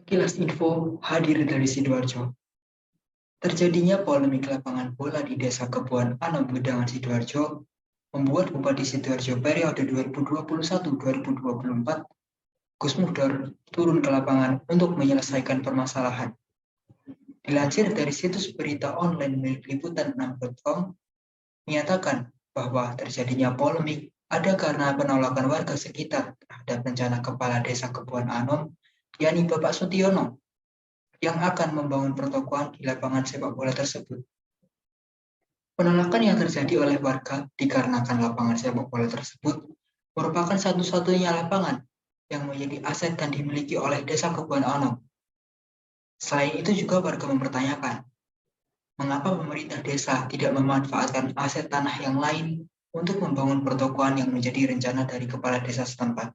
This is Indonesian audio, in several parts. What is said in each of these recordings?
Kilas Info hadir dari Sidoarjo. Terjadinya polemik lapangan bola di Desa Kebuan Anom Gedangan Sidoarjo membuat Bupati Sidoarjo periode 2021-2024 Gus Muhtar turun ke lapangan untuk menyelesaikan permasalahan. Dilansir dari situs berita online milik liputan6.com, menyatakan bahwa terjadinya polemik ada karena penolakan warga sekitar terhadap rencana Kepala Desa Kebuan Anom, yakni Bapak Sutiono, yang akan membangun pertokoan di lapangan sepak bola tersebut. Penolakan yang terjadi oleh warga dikarenakan lapangan sepak bola tersebut merupakan satu-satunya lapangan yang menjadi aset dan dimiliki oleh Desa Kebuan Anom. Selain itu juga warga mempertanyakan, mengapa pemerintah desa tidak memanfaatkan aset tanah yang lain untuk membangun pertokoan yang menjadi rencana dari kepala desa setempat.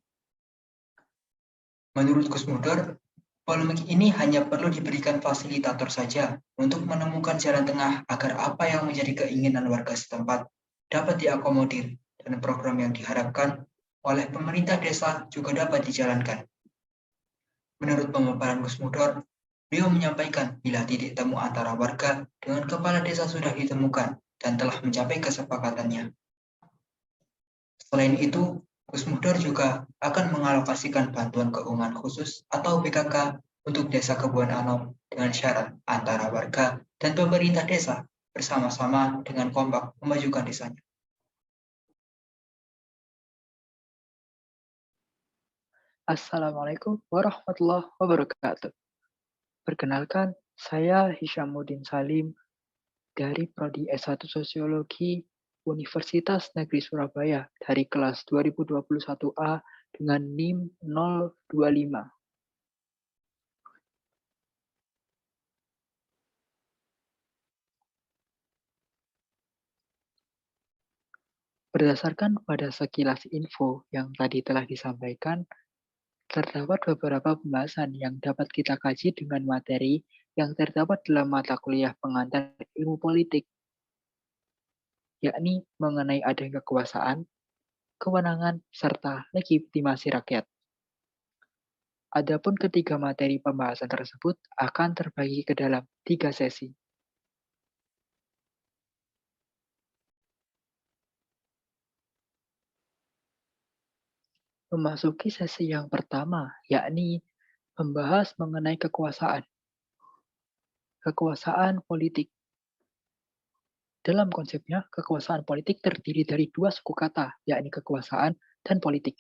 Menurut Gus Muhtar, polemik ini hanya perlu diberikan fasilitator saja untuk menemukan jalan tengah agar apa yang menjadi keinginan warga setempat dapat diakomodir dan program yang diharapkan oleh pemerintah desa juga dapat dijalankan. Menurut pemaparan Gus Muhtar, beliau menyampaikan bila titik temu antara warga dengan kepala desa sudah ditemukan dan telah mencapai kesepakatannya. Selain itu, Gus Muhtar juga akan mengalokasikan bantuan keuangan khusus atau BKK untuk Desa Kebuan Anom dengan syarat antara warga dan pemerintah desa bersama-sama dengan kompak memajukan desanya. Assalamualaikum warahmatullahi wabarakatuh. Perkenalkan, saya Hishamuddin Salim dari Prodi S1 Sosiologi Universitas Negeri Surabaya dari kelas 2021A dengan NIM 025. Berdasarkan pada sekilas info yang tadi telah disampaikan, terdapat beberapa pembahasan yang dapat kita kaji dengan materi yang terdapat dalam mata kuliah pengantar ilmu politik, yakni mengenai adanya kekuasaan, kewenangan, serta legitimasi rakyat. Adapun ketiga materi pembahasan tersebut akan terbagi ke dalam 3 sesi. Memasuki sesi yang pertama, yakni membahas mengenai kekuasaan. Kekuasaan politik. Dalam konsepnya, kekuasaan politik terdiri dari dua suku kata, yakni kekuasaan dan politik.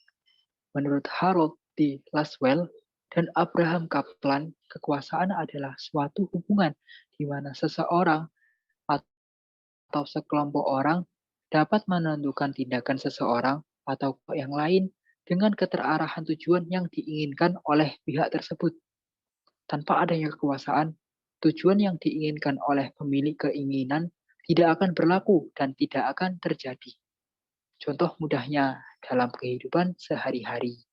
Menurut Harold D. Laswell dan Abraham Kaplan, kekuasaan adalah suatu hubungan di mana seseorang atau sekelompok orang dapat menentukan tindakan seseorang atau yang lain dengan keterarahan tujuan yang diinginkan oleh pihak tersebut. Tanpa adanya kekuasaan, tujuan yang diinginkan oleh pemilik keinginan tidak akan berlaku dan tidak akan terjadi. Contoh mudahnya dalam kehidupan sehari-hari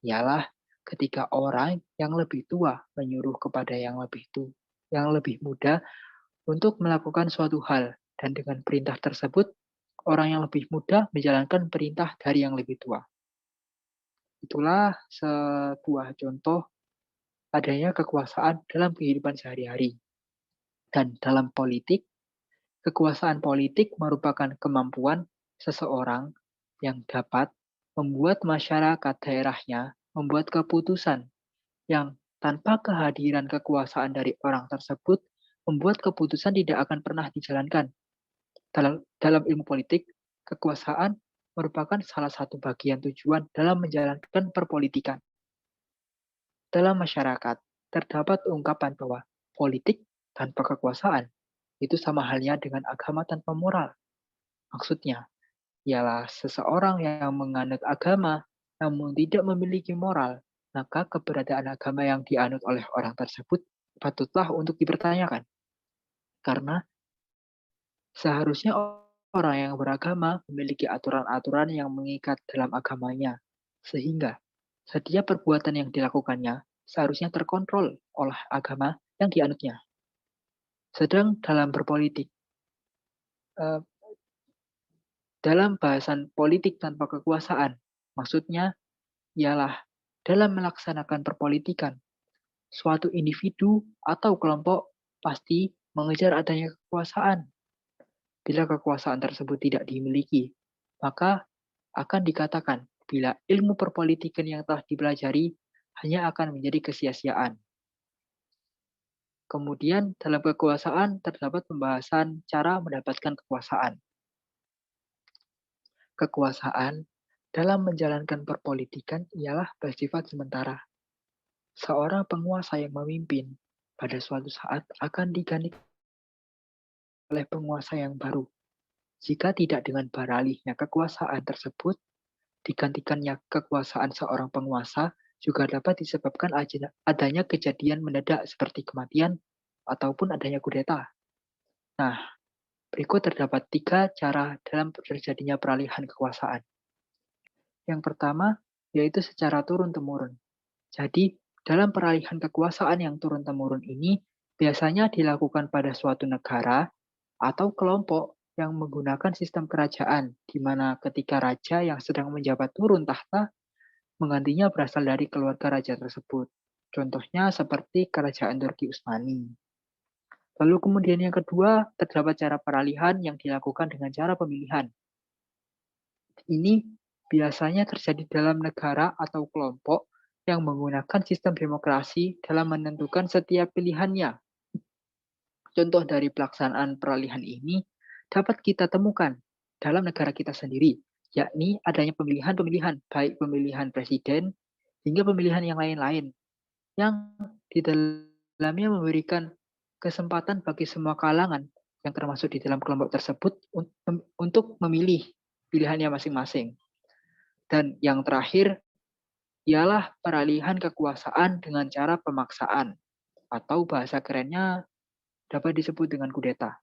ialah ketika orang yang lebih tua menyuruh kepada yang lebih muda untuk melakukan suatu hal, dan dengan perintah tersebut orang yang lebih muda menjalankan perintah dari yang lebih tua. Itulah sebuah contoh adanya kekuasaan dalam kehidupan sehari-hari. Dan dalam politik, kekuasaan politik merupakan kemampuan seseorang yang dapat membuat masyarakat daerahnya membuat keputusan yang tanpa kehadiran kekuasaan dari orang tersebut membuat keputusan tidak akan pernah dijalankan. Dalam ilmu politik, kekuasaan merupakan salah satu bagian tujuan dalam menjalankan perpolitikan. Dalam masyarakat, terdapat ungkapan bahwa politik tanpa kekuasaan itu sama halnya dengan agama tanpa moral. Maksudnya, ialah seseorang yang menganut agama namun tidak memiliki moral, maka keberadaan agama yang dianut oleh orang tersebut patutlah untuk dipertanyakan. Karena seharusnya orang yang beragama memiliki aturan-aturan yang mengikat dalam agamanya, sehingga setiap perbuatan yang dilakukannya seharusnya terkontrol oleh agama yang dianutnya. Sedang dalam berpolitik, dalam bahasan politik tanpa kekuasaan, maksudnya ialah dalam melaksanakan perpolitikan, Suatu individu atau kelompok pasti mengejar adanya kekuasaan. Bila kekuasaan tersebut tidak dimiliki, maka akan dikatakan bila ilmu perpolitikan yang telah dipelajari hanya akan menjadi kesia-siaan. Kemudian dalam kekuasaan terdapat pembahasan cara mendapatkan kekuasaan. Kekuasaan dalam menjalankan perpolitikan ialah bersifat sementara. Seorang penguasa yang memimpin pada suatu saat akan diganti oleh penguasa yang baru. Jika tidak dengan beralihnya kekuasaan tersebut, digantikannya kekuasaan seorang penguasa juga dapat disebabkan adanya kejadian mendadak seperti kematian ataupun adanya kudeta. Nah, berikut terdapat 3 cara dalam terjadinya peralihan kekuasaan. Yang pertama, yaitu secara turun-temurun. Jadi, dalam peralihan kekuasaan yang turun-temurun ini biasanya dilakukan pada suatu negara atau kelompok yang menggunakan sistem kerajaan, di mana ketika raja yang sedang menjabat turun tahta, menggantinya berasal dari keluarga raja tersebut. Contohnya seperti Kerajaan Turki Utsmani. Lalu kemudian yang kedua, terdapat cara peralihan yang dilakukan dengan cara pemilihan. Ini biasanya terjadi dalam negara atau kelompok yang menggunakan sistem demokrasi dalam menentukan setiap pilihannya. Contoh dari pelaksanaan peralihan ini dapat kita temukan dalam negara kita sendiri, yakni adanya pemilihan-pemilihan, baik pemilihan presiden hingga pemilihan yang lain-lain, yang di dalamnya memberikan kesempatan bagi semua kalangan yang termasuk di dalam kelompok tersebut untuk memilih pilihannya masing-masing. Dan yang terakhir ialah peralihan kekuasaan dengan cara pemaksaan, atau bahasa kerennya dapat disebut dengan kudeta.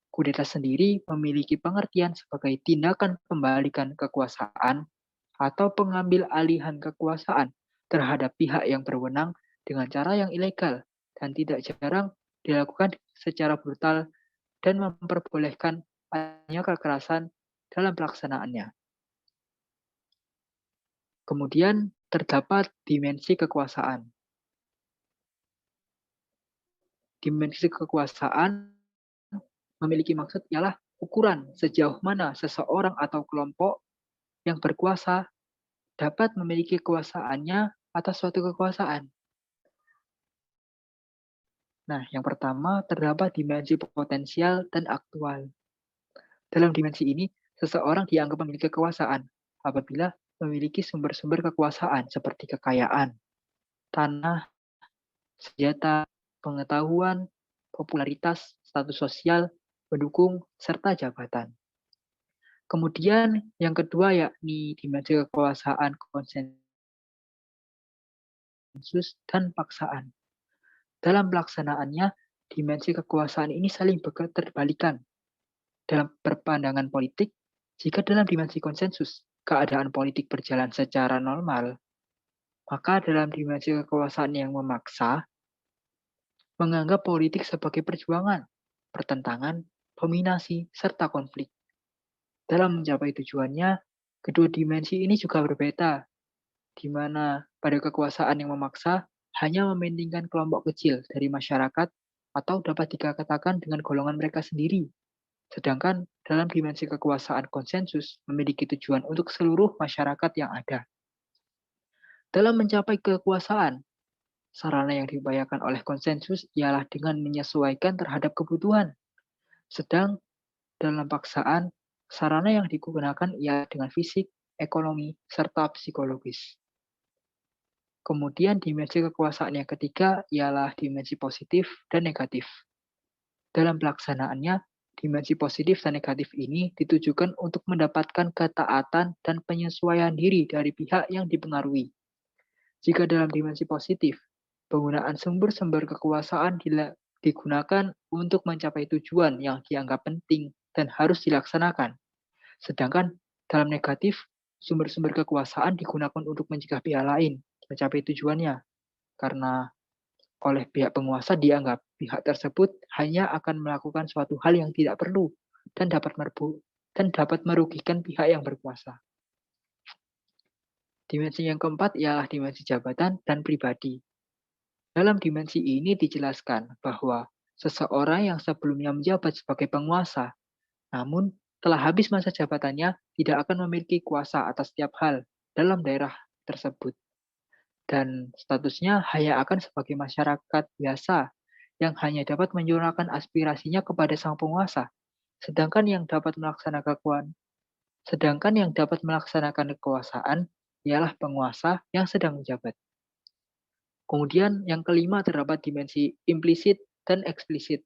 Kudeta sendiri memiliki pengertian sebagai tindakan pembalikan kekuasaan atau pengambil alihan kekuasaan terhadap pihak yang berwenang dengan cara yang ilegal dan tidak jarang dilakukan secara brutal dan memperbolehkan adanya kekerasan dalam pelaksanaannya. Kemudian terdapat dimensi kekuasaan. Dimensi kekuasaan memiliki maksud ialah ukuran sejauh mana seseorang atau kelompok yang berkuasa dapat memiliki kekuasaannya atas suatu kekuasaan. Nah, yang pertama terdapat dimensi potensial dan aktual. Dalam dimensi ini, seseorang dianggap memiliki kekuasaan apabila memiliki sumber-sumber kekuasaan seperti kekayaan, tanah, senjata, pengetahuan, popularitas, status sosial, pendukung, serta jabatan. Kemudian yang kedua yakni dimensi kekuasaan konsensus dan paksaan. Dalam pelaksanaannya, dimensi kekuasaan ini saling berketerbalikan. Dalam perpandangan politik, jika dalam dimensi konsensus, keadaan politik berjalan secara normal, maka dalam dimensi kekuasaan yang memaksa, menganggap politik sebagai perjuangan, pertentangan, dominasi, serta konflik. Dalam mencapai tujuannya, kedua dimensi ini juga berbeda, di mana pada kekuasaan yang memaksa hanya mementingkan kelompok kecil dari masyarakat atau dapat dikatakan dengan golongan mereka sendiri. Sedangkan dalam dimensi kekuasaan konsensus memiliki tujuan untuk seluruh masyarakat yang ada. Dalam mencapai kekuasaan, sarana yang diupayakan oleh konsensus ialah dengan menyesuaikan terhadap kebutuhan. Sedang dalam paksaan, sarana yang digunakan ialah dengan fisik, ekonomi, serta psikologis. Kemudian dimensi kekuasaan yang ketiga ialah dimensi positif dan negatif. Dalam pelaksanaannya, dimensi positif dan negatif ini ditujukan untuk mendapatkan ketaatan dan penyesuaian diri dari pihak yang dipengaruhi. Jika dalam dimensi positif, penggunaan sumber-sumber kekuasaan digunakan untuk mencapai tujuan yang dianggap penting dan harus dilaksanakan. Sedangkan dalam negatif, sumber-sumber kekuasaan digunakan untuk mencegah pihak lain mencapai tujuannya. Karena oleh pihak penguasa dianggap pihak tersebut hanya akan melakukan suatu hal yang tidak perlu dan dapat merugikan pihak yang berkuasa. Dimensi yang keempat ialah dimensi jabatan dan pribadi. Dalam dimensi ini dijelaskan bahwa seseorang yang sebelumnya menjabat sebagai penguasa, namun telah habis masa jabatannya tidak akan memiliki kuasa atas setiap hal dalam daerah tersebut. Dan statusnya hanya akan sebagai masyarakat biasa yang hanya dapat menyuarakan aspirasinya kepada sang penguasa. Sedangkan yang dapat melaksanakan kekuasaan ialah penguasa yang sedang menjabat. Kemudian yang kelima terdapat dimensi implisit dan eksplisit.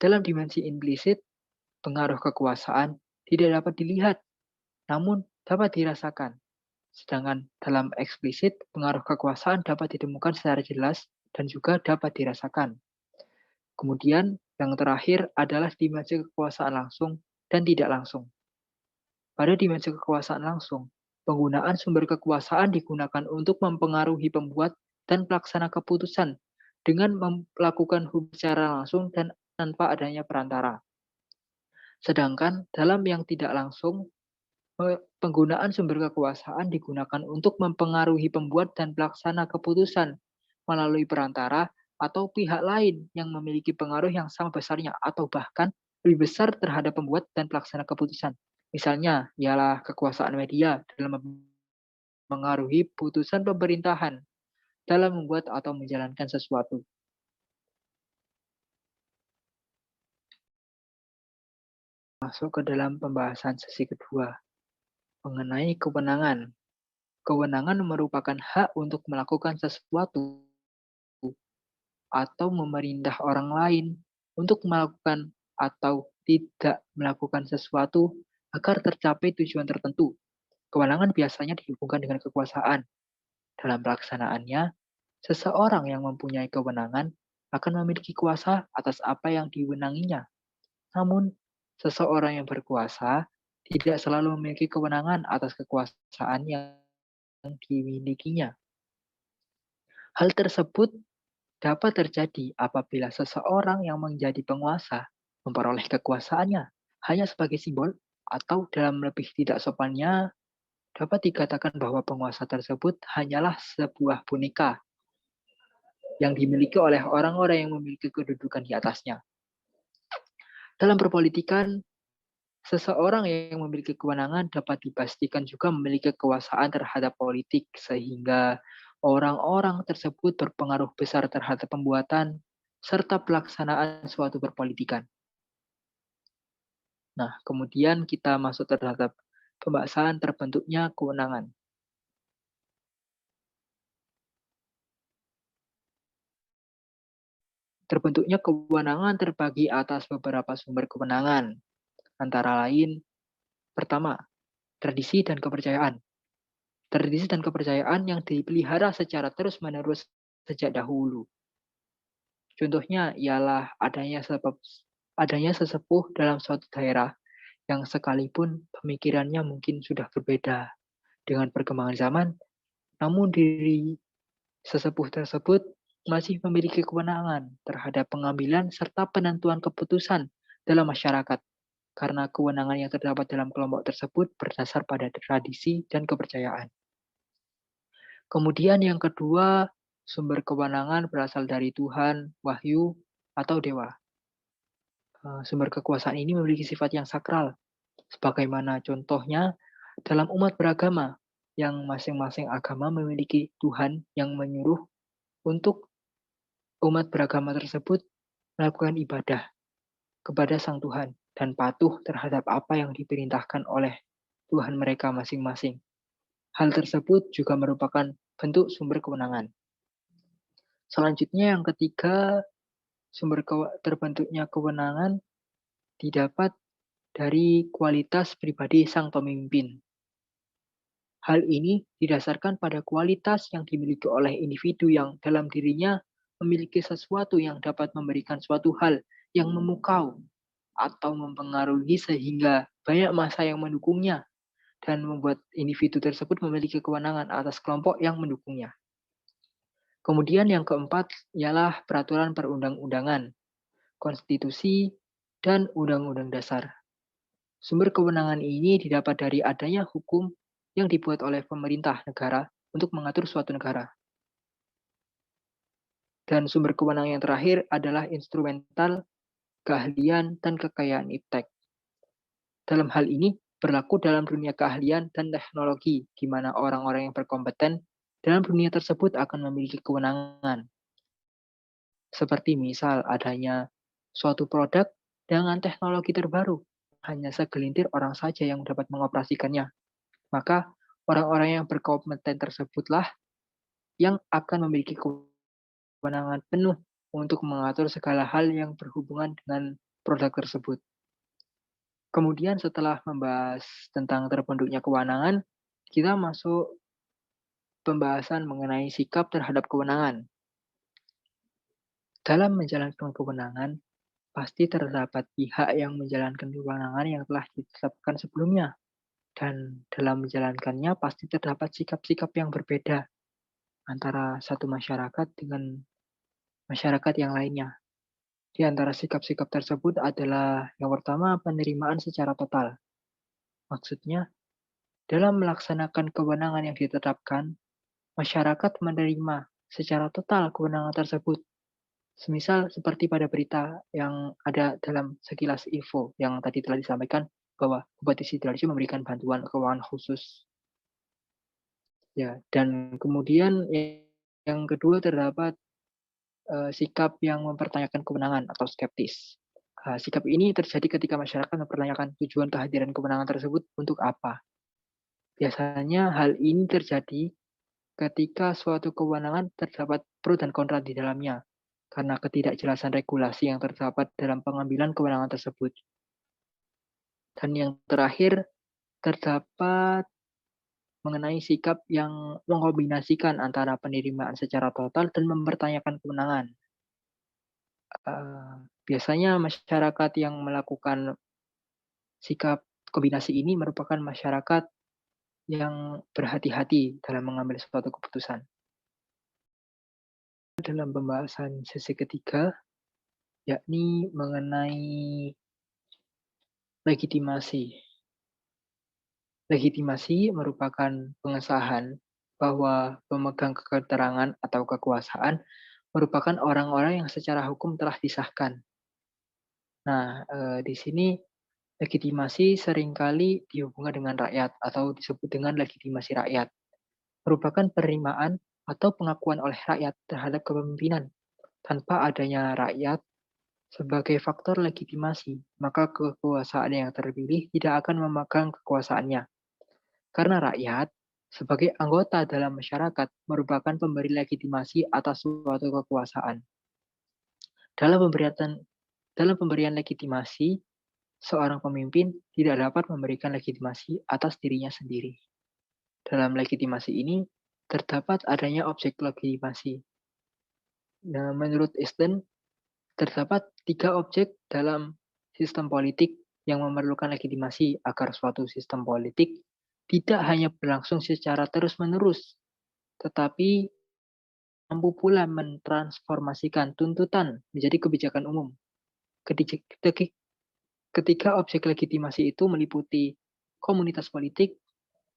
Dalam dimensi implisit, pengaruh kekuasaan tidak dapat dilihat, namun dapat dirasakan. Sedangkan dalam eksplisit, pengaruh kekuasaan dapat ditemukan secara jelas dan juga dapat dirasakan. Kemudian yang terakhir adalah dimensi kekuasaan langsung dan tidak langsung. Pada dimensi kekuasaan langsung, penggunaan sumber kekuasaan digunakan untuk mempengaruhi pembuat dan pelaksana keputusan dengan melakukan hubungan secara langsung dan tanpa adanya perantara. Sedangkan dalam yang tidak langsung, penggunaan sumber kekuasaan digunakan untuk mempengaruhi pembuat dan pelaksana keputusan melalui perantara atau pihak lain yang memiliki pengaruh yang sama besarnya atau bahkan lebih besar terhadap pembuat dan pelaksana keputusan. Misalnya, ialah kekuasaan media dalam mempengaruhi putusan pemerintahan dalam membuat atau menjalankan sesuatu. Masuk ke dalam pembahasan sesi kedua, mengenai kewenangan. Kewenangan merupakan hak untuk melakukan sesuatu atau memerintah orang lain untuk melakukan atau tidak melakukan sesuatu agar tercapai tujuan tertentu. Kewenangan biasanya dihubungkan dengan kekuasaan. Dalam pelaksanaannya, seseorang yang mempunyai kewenangan akan memiliki kuasa atas apa yang diwenanginya. Namun, seseorang yang berkuasa tidak selalu memiliki kewenangan atas kekuasaan yang dimilikinya. Hal tersebut dapat terjadi apabila seseorang yang menjadi penguasa memperoleh kekuasaannya hanya sebagai simbol atau dalam lebih tidak sopannya dapat dikatakan bahwa penguasa tersebut hanyalah sebuah boneka yang dimiliki oleh orang-orang yang memiliki kedudukan di atasnya. Dalam perpolitikan, seseorang yang memiliki kewenangan dapat dipastikan juga memiliki kekuasaan terhadap politik sehingga orang-orang tersebut berpengaruh besar terhadap pembuatan serta pelaksanaan suatu perpolitikan. Nah, kemudian kita masuk terhadap pembahasan terbentuknya kewenangan. Terbentuknya kewenangan terbagi atas beberapa sumber kewenangan, antara lain, pertama, tradisi dan kepercayaan. Tradisi dan kepercayaan yang dipelihara secara terus-menerus sejak dahulu. Contohnya ialah adanya sesepuh dalam suatu daerah yang sekalipun pemikirannya mungkin sudah berbeda dengan perkembangan zaman, namun diri sesepuh tersebut masih memiliki kewenangan terhadap pengambilan serta penentuan keputusan dalam masyarakat, karena kewenangan yang terdapat dalam kelompok tersebut berdasar pada tradisi dan kepercayaan. Kemudian yang kedua, sumber kewenangan berasal dari Tuhan, wahyu, atau dewa. Sumber kekuasaan ini memiliki sifat yang sakral, sebagaimana contohnya dalam umat beragama, yang masing-masing agama memiliki Tuhan yang menyuruh untuk umat beragama tersebut melakukan ibadah kepada Sang Tuhan dan patuh terhadap apa yang diperintahkan oleh Tuhan mereka masing-masing. Hal tersebut juga merupakan bentuk sumber kewenangan. Selanjutnya yang ketiga, terbentuknya kewenangan didapat dari kualitas pribadi sang pemimpin. Hal ini didasarkan pada kualitas yang dimiliki oleh individu yang dalam dirinya memiliki sesuatu yang dapat memberikan suatu hal yang memukau atau mempengaruhi sehingga banyak massa yang mendukungnya dan membuat individu tersebut memiliki kewenangan atas kelompok yang mendukungnya. Kemudian yang keempat ialah peraturan perundang-undangan, konstitusi, dan undang-undang dasar. Sumber kewenangan ini didapat dari adanya hukum yang dibuat oleh pemerintah negara untuk mengatur suatu negara. Dan sumber kewenangan yang terakhir adalah instrumental, keahlian, dan kekayaan iptek. Dalam hal ini, berlaku dalam dunia keahlian dan teknologi, di mana orang-orang yang berkompeten dalam dunia tersebut akan memiliki kewenangan. Seperti misal adanya suatu produk dengan teknologi terbaru, hanya segelintir orang saja yang dapat mengoperasikannya. Maka orang-orang yang berkompeten tersebutlah yang akan memiliki kewenangan penuh untuk mengatur segala hal yang berhubungan dengan produk tersebut. Kemudian setelah membahas tentang terbentuknya kewenangan, kita masuk pembahasan mengenai sikap terhadap kewenangan. Dalam menjalankan kewenangan, pasti terdapat pihak yang menjalankan kewenangan yang telah ditetapkan sebelumnya. Dan dalam menjalankannya pasti terdapat sikap-sikap yang berbeda antara satu masyarakat dengan masyarakat yang lainnya. Di antara sikap-sikap tersebut adalah yang pertama penerimaan secara total. Maksudnya, dalam melaksanakan kewenangan yang ditetapkan, masyarakat menerima secara total kewenangan tersebut. Semisal seperti pada berita yang ada dalam sekilas info yang tadi telah disampaikan bahwa Bupati Sidoarjo memberikan bantuan keuangan khusus. Ya, dan kemudian yang kedua terdapat sikap yang mempertanyakan kewenangan atau skeptis. Sikap ini terjadi ketika masyarakat mempertanyakan tujuan kehadiran kewenangan tersebut untuk apa. Biasanya hal ini terjadi ketika suatu kewenangan terdapat pro dan kontra di dalamnya, karena ketidakjelasan regulasi yang terdapat dalam pengambilan kewenangan tersebut. Dan yang terakhir, terdapat mengenai sikap yang mengkombinasikan antara penerimaan secara total dan mempertanyakan kewenangan. Biasanya masyarakat yang melakukan sikap kombinasi ini merupakan masyarakat yang berhati-hati dalam mengambil suatu keputusan. Dalam pembahasan sesi ketiga, yakni mengenai legitimasi. Legitimasi merupakan pengesahan bahwa pemegang keterangan atau kekuasaan merupakan orang-orang yang secara hukum telah disahkan. Nah, di sini legitimasi seringkali dihubungkan dengan rakyat atau disebut dengan legitimasi rakyat. Merupakan penerimaan atau pengakuan oleh rakyat terhadap kepemimpinan. Tanpa adanya rakyat sebagai faktor legitimasi, maka kekuasaan yang terpilih tidak akan memegang kekuasaannya. Karena rakyat, sebagai anggota dalam masyarakat, merupakan pemberi legitimasi atas suatu kekuasaan. Dalam pemberian legitimasi, seorang pemimpin tidak dapat memberikan legitimasi atas dirinya sendiri. Dalam legitimasi ini, terdapat adanya objek legitimasi. Nah, menurut Easton, terdapat 3 objek dalam sistem politik yang memerlukan legitimasi agar suatu sistem politik tidak hanya berlangsung secara terus-menerus, tetapi mampu pula mentransformasikan tuntutan menjadi kebijakan umum. Ketika objek legitimasi itu meliputi komunitas politik,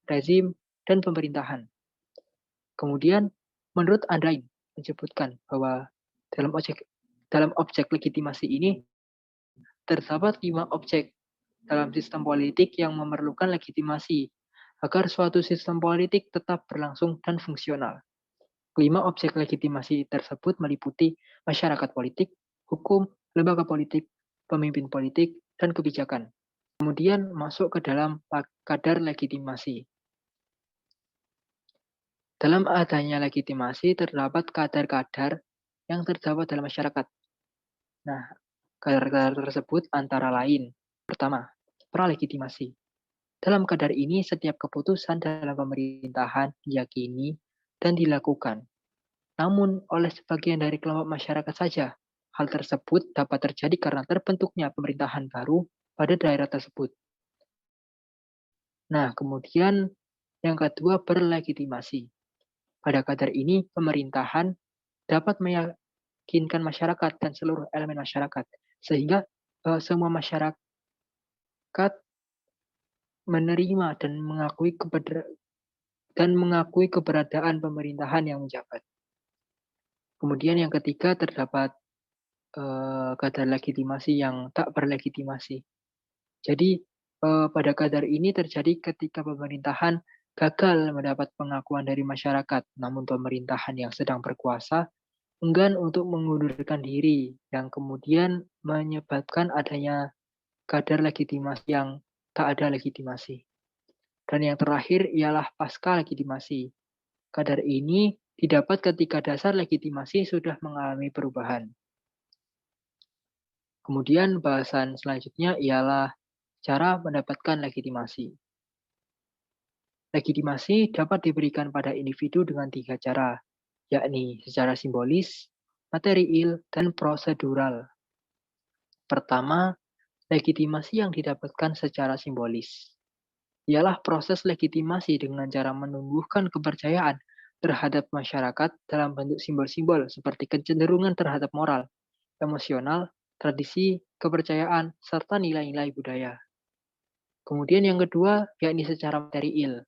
rezim, dan pemerintahan. Kemudian, menurut Andain menyebutkan bahwa dalam objek legitimasi ini terdapat 5 objek dalam sistem politik yang memerlukan legitimasi agar suatu sistem politik tetap berlangsung dan fungsional. 5 objek legitimasi tersebut meliputi masyarakat politik, hukum, lembaga politik, pemimpin politik, dan kebijakan. Kemudian masuk ke dalam kadar legitimasi. Dalam adanya legitimasi terdapat kadar-kadar yang terdapat dalam masyarakat. Nah, kadar-kadar tersebut antara lain. Pertama, pralegitimasi. Dalam kadar ini, setiap keputusan dalam pemerintahan diyakini dan dilakukan. Namun, oleh sebagian dari kelompok masyarakat saja. Hal tersebut dapat terjadi karena terbentuknya pemerintahan baru pada daerah tersebut. Nah, kemudian yang kedua, berlegitimasi. Pada kadar ini, pemerintahan dapat meyakinkan masyarakat dan seluruh elemen masyarakat, sehingga semua masyarakat menerima dan mengakui keberadaan pemerintahan yang menjabat. Kemudian yang ketiga terdapat kadar legitimasi yang tak berlegitimasi. Jadi pada kadar ini terjadi ketika pemerintahan gagal mendapat pengakuan dari masyarakat, namun pemerintahan yang sedang berkuasa enggan untuk mengundurkan diri, yang kemudian menyebabkan adanya kadar legitimasi yang tak ada legitimasi. Dan yang terakhir ialah pasca legitimasi. Kadar ini didapat ketika dasar legitimasi sudah mengalami perubahan. Kemudian bahasan selanjutnya ialah cara mendapatkan legitimasi. Legitimasi dapat diberikan pada individu dengan 3 cara, yakni secara simbolis, material, dan prosedural. Pertama, legitimasi yang didapatkan secara simbolis. Ialah proses legitimasi dengan cara menumbuhkan kepercayaan terhadap masyarakat dalam bentuk simbol-simbol seperti kecenderungan terhadap moral, emosional, tradisi, kepercayaan, serta nilai-nilai budaya. Kemudian yang kedua, yakni secara material.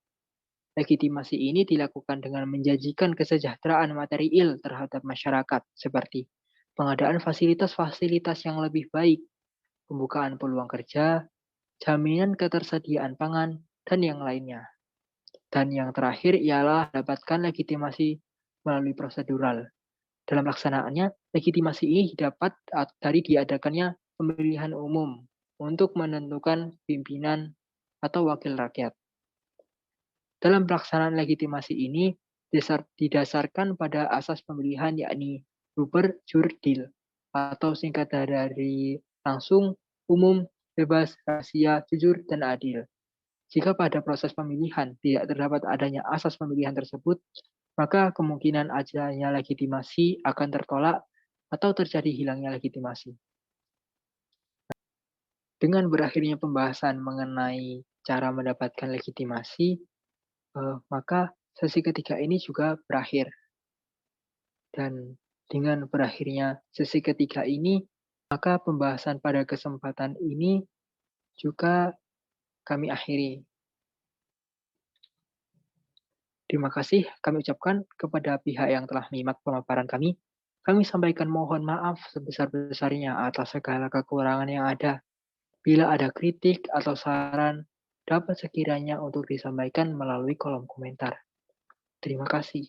Legitimasi ini dilakukan dengan menjanjikan kesejahteraan material terhadap masyarakat, seperti pengadaan fasilitas-fasilitas yang lebih baik, pembukaan peluang kerja, jaminan ketersediaan pangan, dan yang lainnya. Dan yang terakhir ialah dapatkan legitimasi melalui prosedural. Dalam laksanaannya, legitimasi ini didapat dari diadakannya pemilihan umum untuk menentukan pimpinan atau wakil rakyat. Dalam pelaksanaan legitimasi ini didasarkan pada asas pemilihan yakni Ruber Jur Deal atau singkat dari langsung, umum, bebas, rahasia, jujur, dan adil. Jika pada proses pemilihan tidak terdapat adanya asas pemilihan tersebut, maka kemungkinan adanya legitimasi akan tertolak atau terjadi hilangnya legitimasi. Dengan berakhirnya pembahasan mengenai cara mendapatkan legitimasi, maka sesi ketiga ini juga berakhir. Dan dengan berakhirnya sesi ketiga ini, maka pembahasan pada kesempatan ini juga kami akhiri. Terima kasih kami ucapkan kepada pihak yang telah menyimak pemaparan kami. Kami sampaikan mohon maaf sebesar-besarnya atas segala kekurangan yang ada. Bila ada kritik atau saran, dapat sekiranya untuk disampaikan melalui kolom komentar. Terima kasih.